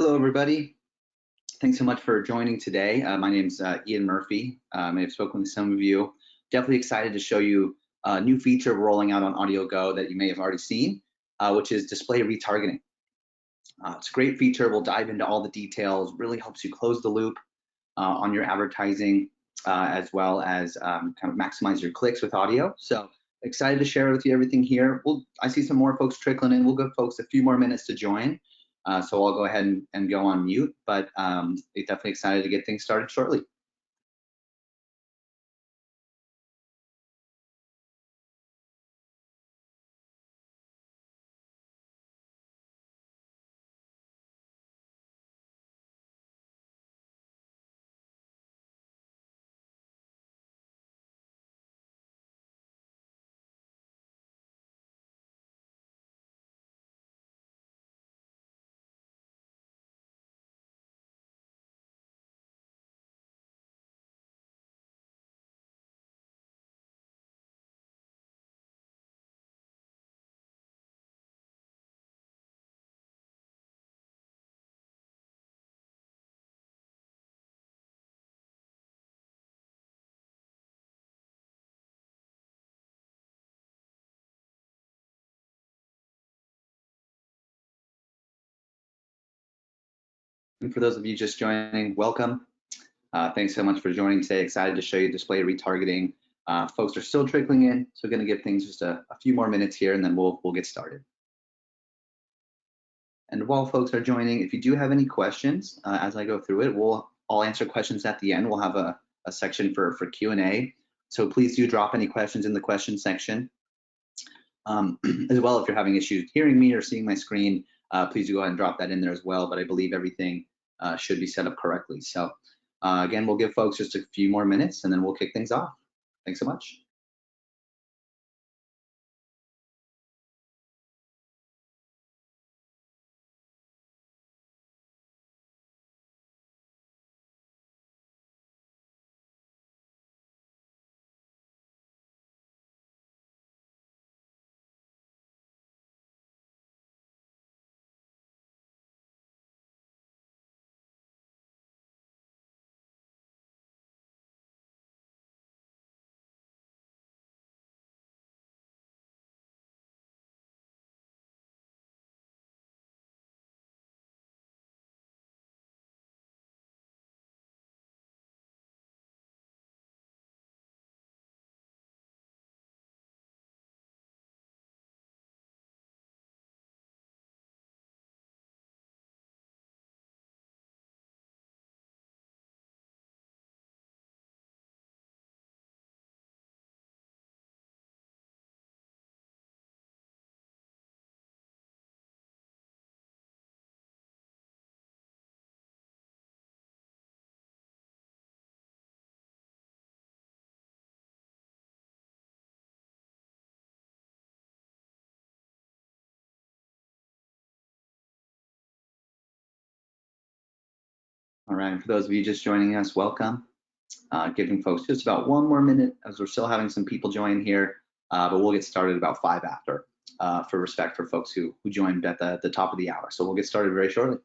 Hello, everybody. Thanks so much for joining today. My name's Ian Murphy. I have spoken with some of you. Definitely excited to show you a new feature rolling out on AudioGO that you may have already seen, which is display retargeting. It's a great feature. We'll dive into all the details. Really helps you close the loop on your advertising, as well as kind of maximize your clicks with audio. So excited to share with you everything here. I see some more folks trickling in. We'll give folks a few more minutes to join. So I'll go ahead and go on mute, but definitely excited to get things started shortly. And for those of you just joining, welcome. Thanks so much for joining today. Excited to show you display retargeting. Folks are still trickling in, so we're going to give things just a few more minutes here, and then we'll get started. And while folks are joining, if you do have any questions as I go through it, I'll answer questions at the end. We'll have a section for Q&A. So please do drop any questions in the question section. As well, if you're having issues hearing me or seeing my screen, please do go ahead and drop that in there as well. But I believe everything should be set up correctly. So again, we'll give folks just a few more minutes and then we'll kick things off. Thanks so much. All right, for those of you just joining us, welcome. Giving folks just about one more minute as we're still having some people join here, but we'll get started about 5 after for respect for folks who joined at the top of the hour. So we'll get started very shortly.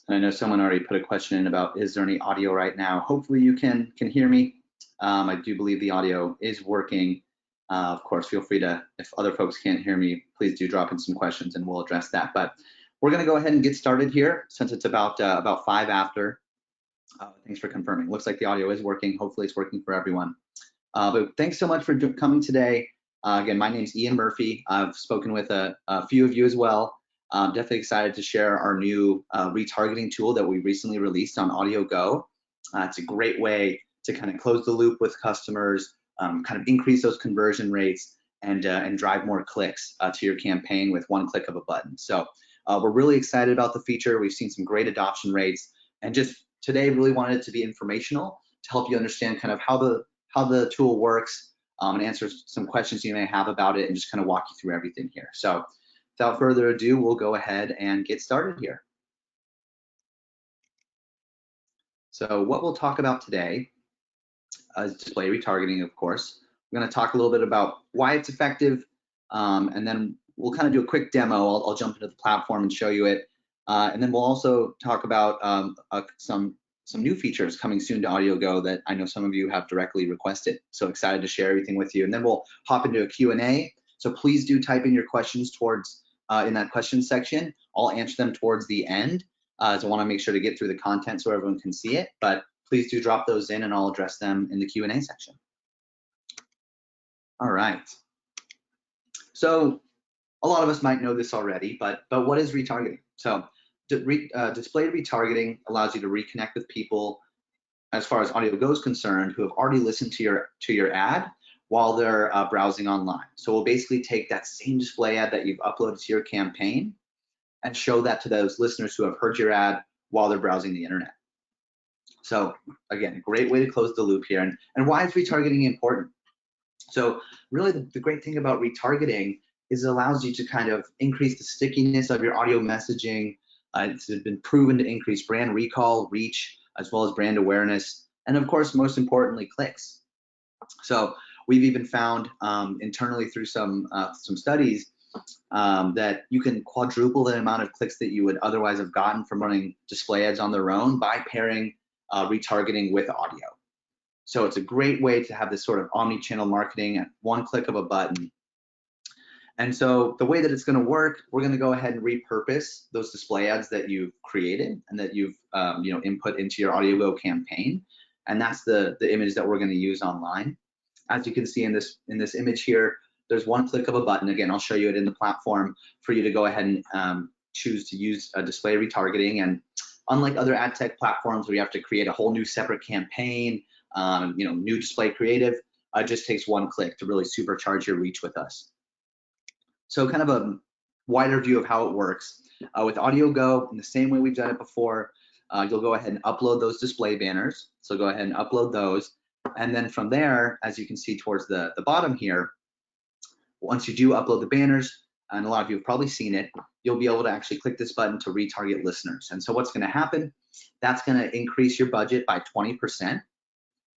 I know someone already put a question in about, is there any audio right now? Hopefully you can hear me. I do believe the audio is working. Of course, feel free to, if other folks can't hear me, please do drop in some questions and we'll address that. But we're gonna go ahead and get started here since it's about 5 after. Thanks for confirming. Looks like the audio is working. Hopefully it's working for everyone. But thanks so much for coming today. Again, my name's Ian Murphy. I've spoken with a few of you as well. I'm definitely excited to share our new retargeting tool that we recently released on AudioGO. It's a great way to kind of close the loop with customers, kind of increase those conversion rates and drive more clicks to your campaign with one click of a button. So we're really excited about the feature. We've seen some great adoption rates, and just today really wanted it to be informational to help you understand kind of how the tool works, and answer some questions you may have about it, and just kind of walk you through everything here. So without further ado, we'll go ahead and get started here. So what we'll talk about today is display retargeting, of course. We're going to talk a little bit about why it's effective, and then we'll kind of do a quick demo. I'll jump into the platform and show you it, and then we'll also talk about some new features coming soon to AudioGO that I know some of you have directly requested. So excited to share everything with you, and then we'll hop into a Q&A. So please do type in your questions towards in that questions section. I'll answer them towards the end. So I want to make sure to get through the content so everyone can see it, but please do drop those in and I'll address them in the Q&A section. All right. So a lot of us might know this already, but what is retargeting? So display retargeting allows you to reconnect with people, as far as AudioGO is concerned, who have already listened to your ad while they're browsing online. So we'll basically take that same display ad that you've uploaded to your campaign and show that to those listeners who have heard your ad while they're browsing the internet. So again, great way to close the loop here. And why is retargeting important? So really the great thing about retargeting is it allows you to kind of increase the stickiness of your audio messaging. It's been proven to increase brand recall, reach, as well as brand awareness, and of course, most importantly, clicks. So we've even found internally through some studies that you can quadruple the amount of clicks that you would otherwise have gotten from running display ads on their own by pairing retargeting with audio. So it's a great way to have this sort of omni-channel marketing at one click of a button. And so the way that it's going to work, we're going to go ahead and repurpose those display ads that you've created and that you've input into your AudioGO campaign, and that's the image that we're going to use online. As you can see in this image here, there's one click of a button. Again, I'll show you it in the platform for you to go ahead and choose to use display retargeting. And unlike other ad tech platforms where you have to create a whole new separate campaign, new display creative, it just takes one click to really supercharge your reach with us. So kind of a wider view of how it works. With AudioGO, in the same way we've done it before, you'll go ahead and upload those display banners. So go ahead and upload those. And then from there, as you can see towards the bottom here, once you do upload the banners, and a lot of you have probably seen it, you'll be able to actually click this button to retarget listeners. And so what's going to happen, that's going to increase your budget by 20%.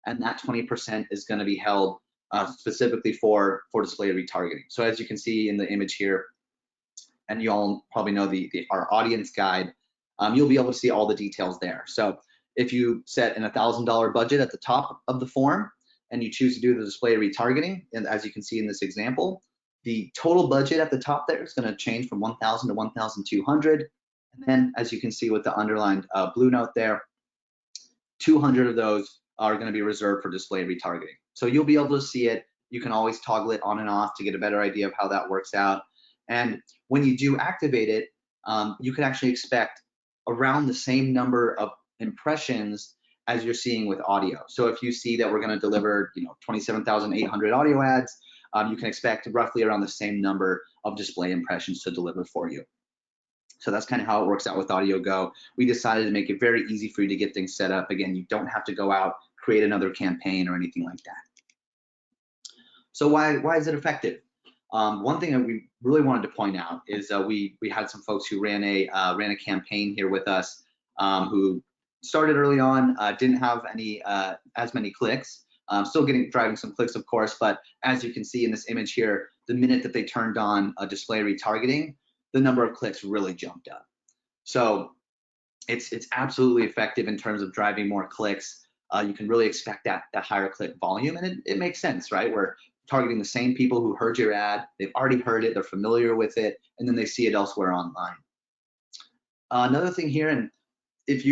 And that 20% is going to be held specifically for display retargeting. So as you can see in the image here, and you all probably know our audience guide, you'll be able to see all the details there. So if you set an $1,000 budget at the top of the form and you choose to do the display retargeting, and as you can see in this example, the total budget at the top there is going to change from 1,000 to 1,200. And then as you can see with the underlined blue note there, 200 of those are going to be reserved for display retargeting. So you'll be able to see it. You can always toggle it on and off to get a better idea of how that works out. And when you do activate it, you can actually expect around the same number of impressions as you're seeing with audio. So if you see that we're going to deliver 27,800 audio ads, you can expect roughly around the same number of display impressions to deliver for you. So that's kind of how it works out with AudioGO. We decided to make it very easy for you to get things set up. Again, you don't have to go out, create another campaign or anything like that. So why is it effective? One thing that we really wanted to point out is we had some folks who ran a campaign here with us who started early on, didn't have as many clicks, still driving some clicks, of course, but as you can see in this image here, the minute that they turned on display retargeting, the number of clicks really jumped up. So it's absolutely effective in terms of driving more clicks. You can really expect that higher click volume, and it makes sense, right? We're targeting the same people who heard your ad, they've already heard it, they're familiar with it, and then they see it elsewhere online. Another thing here, and if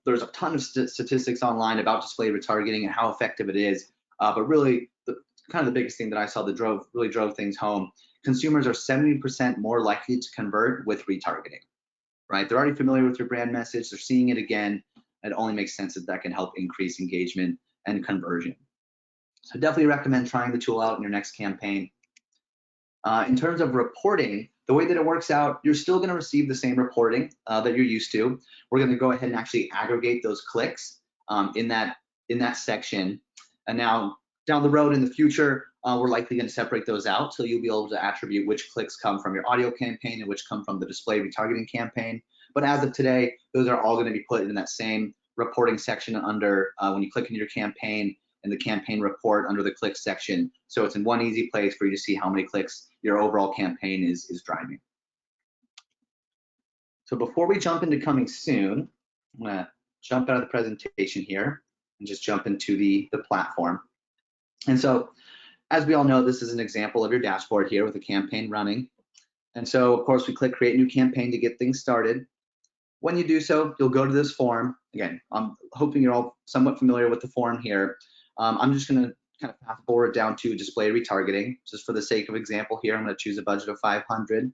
there's a ton of statistics online about display retargeting and how effective it is, but really kind of the biggest thing that I saw that really drove things home, consumers are 70% more likely to convert with retargeting, right? They're already familiar with your brand message, they're seeing it again, and it only makes sense that can help increase engagement and conversion. So definitely recommend trying the tool out in your next campaign. In terms of reporting, the way that it works out, you're still going to receive the same reporting that you're used to. We're going to go ahead and actually aggregate those clicks in that section. And now down the road in the future, we're likely going to separate those out, so you'll be able to attribute which clicks come from your audio campaign and which come from the display retargeting campaign. But as of today, those are all going to be put in that same reporting section under when you click into your campaign, in the campaign report under the clicks section. So it's in one easy place for you to see how many clicks your overall campaign is driving. So before we jump into coming soon, I'm gonna jump out of the presentation here and just jump into the platform. And so as we all know, this is an example of your dashboard here with a campaign running. And so of course we click create new campaign to get things started. When you do so, you'll go to this form. Again, I'm hoping you're all somewhat familiar with the form here. I'm just going to kind of fast forward down to display retargeting. Just for the sake of example here, I'm going to choose a budget of 500.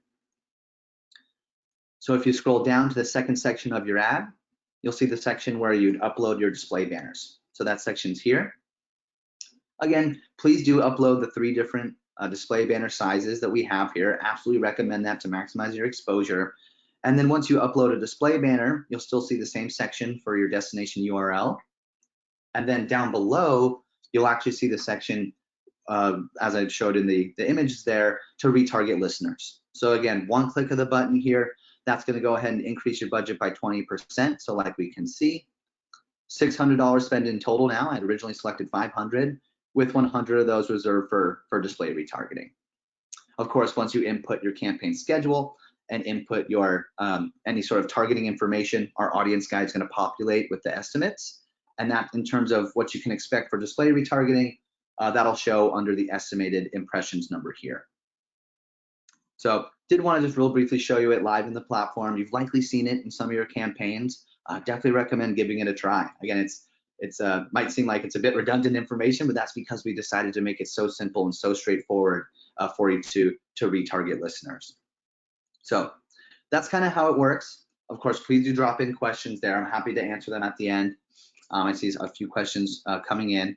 So if you scroll down to the second section of your ad, you'll see the section where you'd upload your display banners. So that section's here. Again, please do upload the 3 different display banner sizes that we have here. Absolutely recommend that to maximize your exposure. And then once you upload a display banner, you'll still see the same section for your destination URL. And then down below, you'll actually see the section, as I showed in the images there, to retarget listeners. So again, one click of the button here, that's going to go ahead and increase your budget by 20%. So like we can see, $600 spent in total now. I had originally selected 500, with 100 of those reserved for display retargeting. Of course, once you input your campaign schedule and input your any sort of targeting information, our audience guide is going to populate with the estimates. And that, in terms of what you can expect for display retargeting, that'll show under the estimated impressions number here. So did want to just real briefly show you it live in the platform. You've likely seen it in some of your campaigns. Definitely recommend giving it a try. Again, it's might seem like it's a bit redundant information, but that's because we decided to make it so simple and so straightforward for you to retarget listeners. So that's kind of how it works. Of course, please do drop in questions there. I'm happy to answer them at the end. I see a few questions coming in.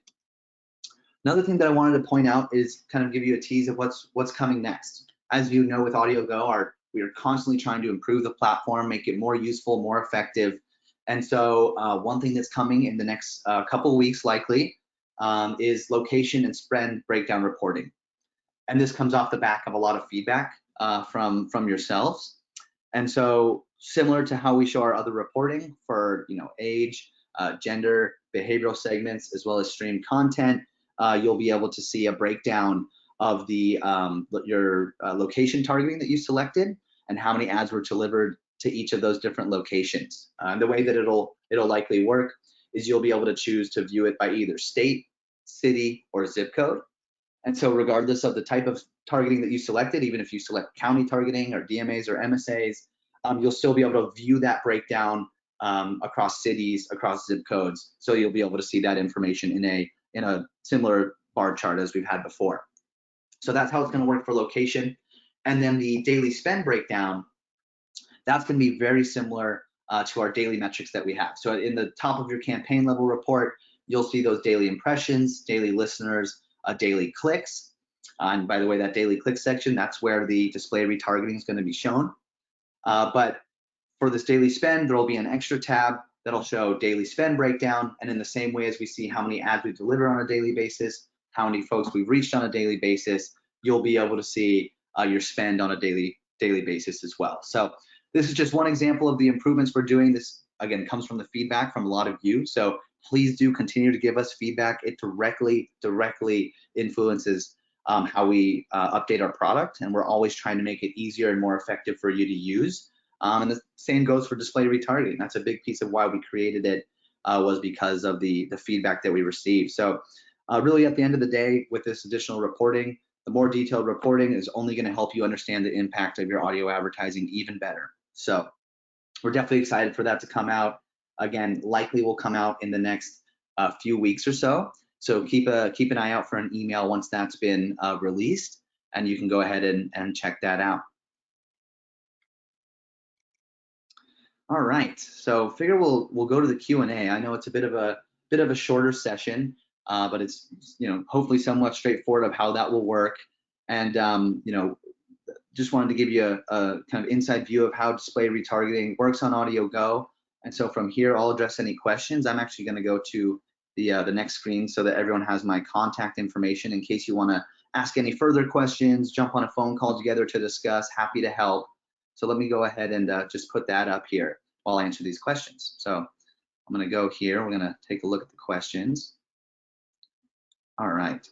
Another thing that I wanted to point out is kind of give you a tease of what's coming next. As you know, with AudioGO, we are constantly trying to improve the platform, make it more useful, more effective. And so one thing that's coming in the next couple of weeks likely is location and spend breakdown reporting. And this comes off the back of a lot of feedback from yourselves. And so similar to how we show our other reporting for age, gender, behavioral segments, as well as streamed content, you'll be able to see a breakdown of your location targeting that you selected and how many ads were delivered to each of those different locations. The way that it'll likely work is you'll be able to choose to view it by either state, city, or zip code. And so regardless of the type of targeting that you selected, even if you select county targeting or DMAs or MSAs, you'll still be able to view that breakdown across cities, across zip codes. So you'll be able to see that information in a similar bar chart as we've had before. So that's how it's going to work for location. And then the daily spend breakdown, that's going to be very similar to our daily metrics that we have. So in the top of your campaign level report, you'll see those daily impressions, daily listeners, daily clicks. And by the way, that daily click section, that's where the display retargeting is going to be shown. But for this daily spend, there will be an extra tab that'll show daily spend breakdown. And in the same way as we see how many ads we deliver on a daily basis, how many folks we've reached on a daily basis, you'll be able to see your spend on a daily basis as well. So this is just one example of the improvements we're doing. This, again, comes from the feedback from a lot of you. So please do continue to give us feedback. It directly influences how we update our product. And we're always trying to make it easier and more effective for you to use. And the same goes for display retargeting. That's a big piece of why we created it, was because of the feedback that we received. So really at the end of the day, with this additional reporting, the more detailed reporting is only going to help you understand the impact of your audio advertising even better. So we're definitely excited for that to come out. Again, likely will come out in the next few weeks or so. So keep an eye out for an email once that's been released, and you can go ahead and check that out. All right, so figure we'll go to the Q&A. I know it's a bit of a shorter session, but it's, hopefully somewhat straightforward of how that will work. And, just wanted to give you a kind of inside view of how display retargeting works on AudioGO. And so from here, I'll address any questions. I'm actually going to go to the next screen so that everyone has my contact information in case you want to ask any further questions, jump on a phone call together to discuss. Happy to help. So let me go ahead and just put that up here while I answer these questions. So I'm going to go here. We're going to take a look at the questions. All right.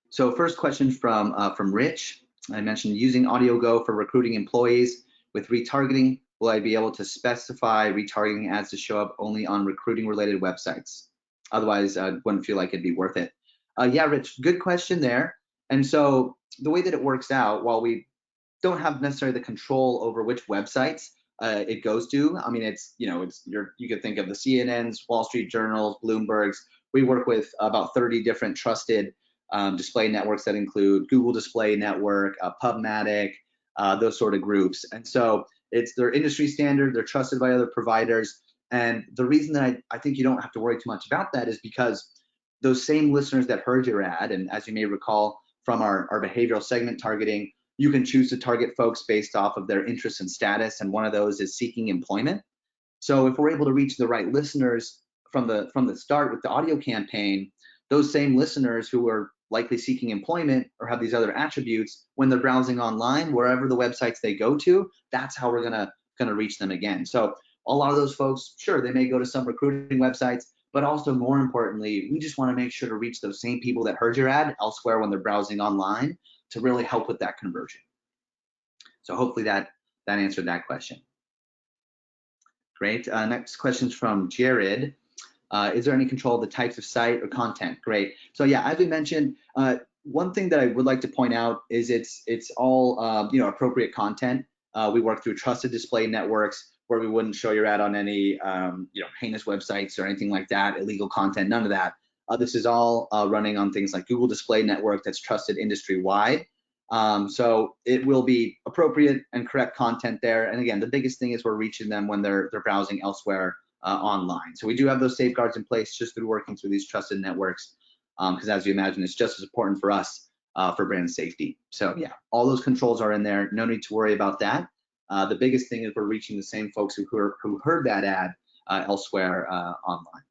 So first question from Rich. I mentioned using AudioGO for recruiting employees. With retargeting, will I be able to specify retargeting ads to show up only on recruiting related websites? Otherwise, I wouldn't feel like it'd be worth it. Yeah, Rich, good question there. And so the way that it works out, while we don't have necessarily the control over which websites it goes to, I mean, you could think of the CNNs, Wall Street Journals, Bloombergs. We work with about 30 different trusted display networks that include Google Display Network, PubMatic, those sort of groups. And so they're industry standard, they're trusted by other providers. And the reason that I think you don't have to worry too much about that is because those same listeners that heard your ad, and as you may recall from our behavioral segment targeting, you can choose to target folks based off of their interests and status, and one of those is seeking employment. So if we're able to reach the right listeners from the start with the audio campaign, those same listeners who are likely seeking employment or have these other attributes, when they're browsing online, wherever the websites they go to, that's how we're gonna reach them again. So a lot of those folks, sure, they may go to some recruiting websites, but also more importantly, we just want to make sure to reach those same people that heard your ad elsewhere when they're browsing online to really help with that conversion. So hopefully that answered that question. Great. Next question is from Jared. Is there any control of the types of site or content? Great. So yeah, as we mentioned, one thing that I would like to point out is it's all appropriate content. We work through trusted display networks where we wouldn't show your ad on any heinous websites or anything like that, illegal content, none of that. This is all running on things like Google Display Network that's trusted industry-wide. So it will be appropriate and correct content there. And again, the biggest thing is we're reaching them when they're browsing elsewhere online. So we do have those safeguards in place just through working through these trusted networks, because as you imagine, it's just as important for us for brand safety. So yeah, all those controls are in there. No need to worry about that. The biggest thing is we're reaching the same folks who heard that ad elsewhere online.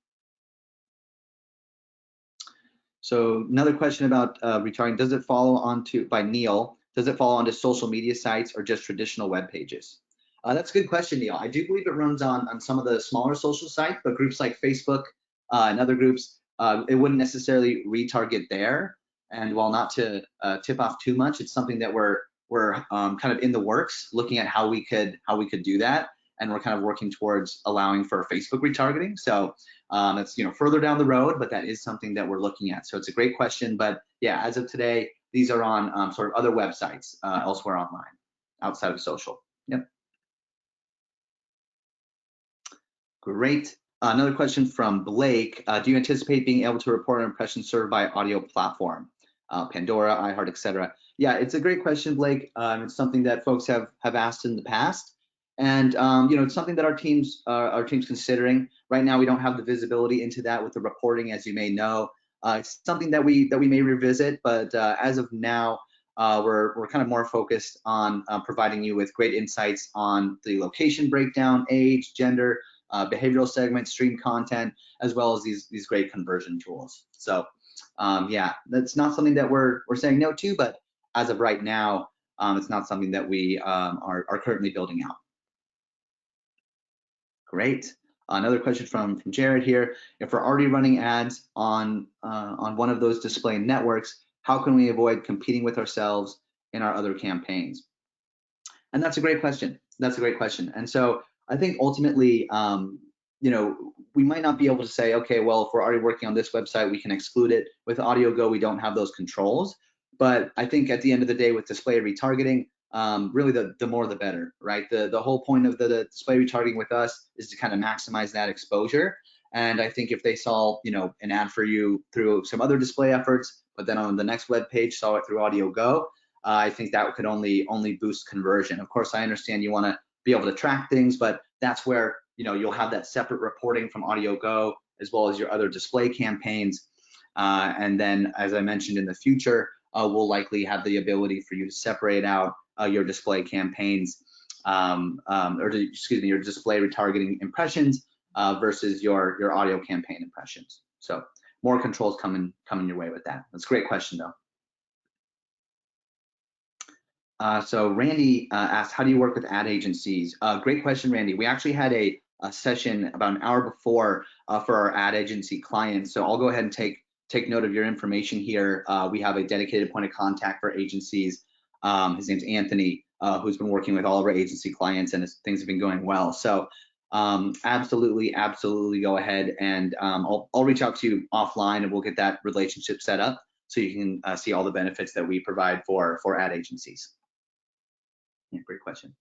So another question about retargeting, does it follow onto, by Neil, does it follow onto social media sites or just traditional web pages? That's a good question, Neil. I do believe it runs on some of the smaller social sites, but groups like Facebook and other groups, it wouldn't necessarily retarget there. And while not to tip off too much, it's something that we're kind of in the works, looking at how we could do that, and we're kind of working towards allowing for Facebook retargeting. So it's further down the road, but that is something that we're looking at. So it's a great question, but yeah, as of today, these are on sort of other websites elsewhere online, outside of social. Yep. Great. Another question from Blake. Do you anticipate being able to report an impression served by audio platform, Pandora, iHeart, etc.? Yeah, it's a great question, Blake. It's something that folks have asked in the past, and it's something that our team's considering. Right now, we don't have the visibility into that with the reporting, as you may know. It's something that we may revisit, but as of now, we're kind of more focused on providing you with great insights on the location breakdown, age, gender, behavioral segments, stream content, as well as these great conversion tools. So yeah, that's not something that we're saying no to, but as of right now, it's not something that we are currently building out. Great. Another question from Jared here. If we're already running ads on one of those display networks, how can we avoid competing with ourselves in our other campaigns? And that's a great question. That's a great question. And so I think ultimately, we might not be able to say, okay, well, if we're already working on this website, we can exclude it. With AudioGO, we don't have those controls. But I think at the end of the day, with display retargeting, really the more the better, right? The whole point of the display retargeting with us is to kind of maximize that exposure. And I think if they saw, an ad for you through some other display efforts, but then on the next web page saw it through AudioGO, I think that could only boost conversion. Of course, I understand you want to be able to track things, but that's where you'll have that separate reporting from AudioGO as well as your other display campaigns. And then, as I mentioned, in the future, we'll likely have the ability for you to separate out your display campaigns, your display retargeting impressions versus your audio campaign impressions. So more controls coming your way with that. That's a great question, though. So Randy asked, how do you work with ad agencies? Great question, Randy. We actually had a session about an hour before for our ad agency clients. So I'll go ahead and take note of your information here. We have a dedicated point of contact for agencies. His name's Anthony, who's been working with all of our agency clients, and things have been going well. So absolutely go ahead, and I'll reach out to you offline, and we'll get that relationship set up so you can see all the benefits that we provide for ad agencies. Yeah, great question.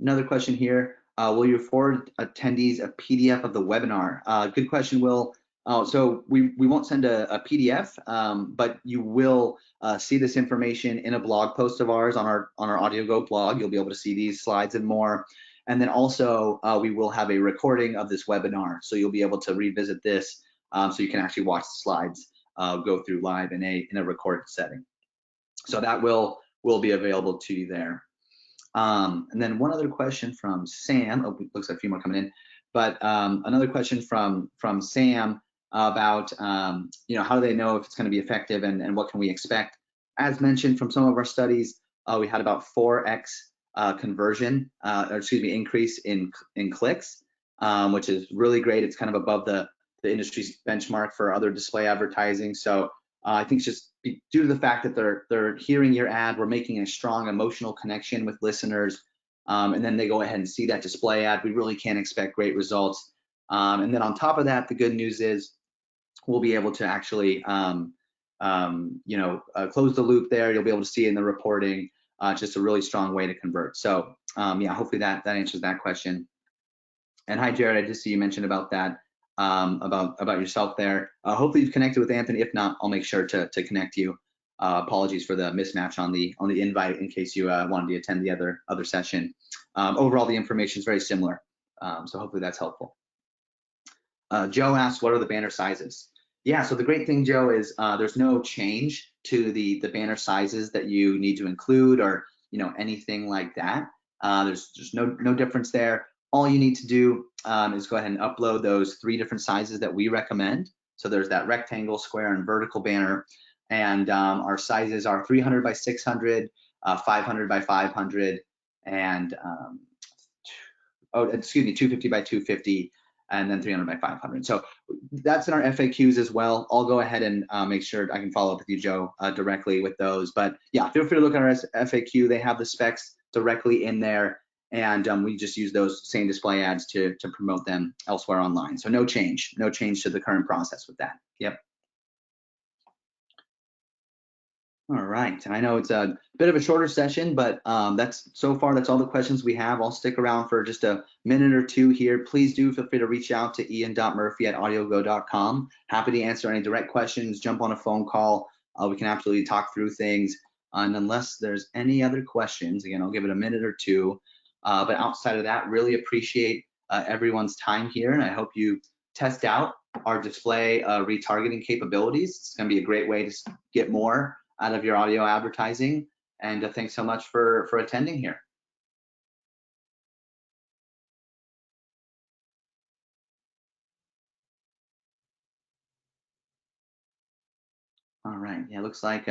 Another question here. Will you forward attendees a PDF of the webinar? Good question, Will. So we won't send a PDF, but you will see this information in a blog post of ours on our AudioGO blog. You'll be able to see these slides and more. And then also we will have a recording of this webinar, so you'll be able to revisit this, so you can actually watch the slides go through live in a recorded setting. So that will be available to you there. And then one other question from Sam. Oh, looks like a few more coming in, but another question from Sam about how do they know if it's going to be effective, and what can we expect? As mentioned from some of our studies, we had about 4x conversion, increase in clicks, which is really great. It's kind of above the industry's benchmark for other display advertising. So I think it's just due to the fact that they're hearing your ad, we're making a strong emotional connection with listeners, and then they go ahead and see that display ad. We really can expect great results. And then on top of that, the good news is we'll be able to actually close the loop there. You'll be able to see it in the reporting. Just a really strong way to convert. So yeah, hopefully that answers that question. And hi, Jared, I just see you mentioned about that. About yourself there. Hopefully you've connected with Anthony. If not, I'll make sure to connect you. Apologies for the mismatch on the invite in case you wanted to attend the other session. Overall, the information is very similar, so hopefully that's helpful. Joe asked, what are the banner sizes? Yeah, so the great thing, Joe, is there's no change to the banner sizes that you need to include, or anything like that. There's just no difference there. All you need to do is go ahead and upload those 3 different sizes that we recommend. So there's that rectangle, square, and vertical banner. And our sizes are 300 by 600, 500 by 500, and 250 by 250, and then 300 by 500. So that's in our FAQs as well. I'll go ahead and make sure I can follow up with you, Joe, directly with those. But yeah, feel free to look at our FAQ. They have the specs directly in there. And we just use those same display ads to promote them elsewhere online. So no change to the current process with that. Yep. All right, I know it's a bit of a shorter session, but that's all the questions we have. I'll stick around for just a minute or two here. Please do feel free to reach out to ian.murphy@audiogo.com. Happy to answer any direct questions, jump on a phone call. We can absolutely talk through things. And unless there's any other questions, again, I'll give it a minute or two. But outside of that, really appreciate everyone's time here, and I hope you test out our display retargeting capabilities. It's going to be a great way to get more out of your audio advertising, and thanks so much for attending here. All right, yeah, looks like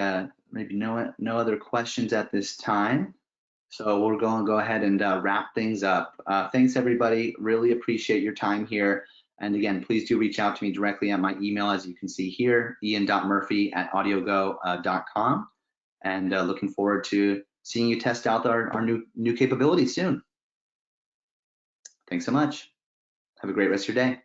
maybe no other questions at this time. So we're going to go ahead and wrap things up. Thanks, everybody. Really appreciate your time here. And again, please do reach out to me directly at my email, as you can see here, ian.murphy@audiogo.com. And looking forward to seeing you test out our new capabilities soon. Thanks so much. Have a great rest of your day.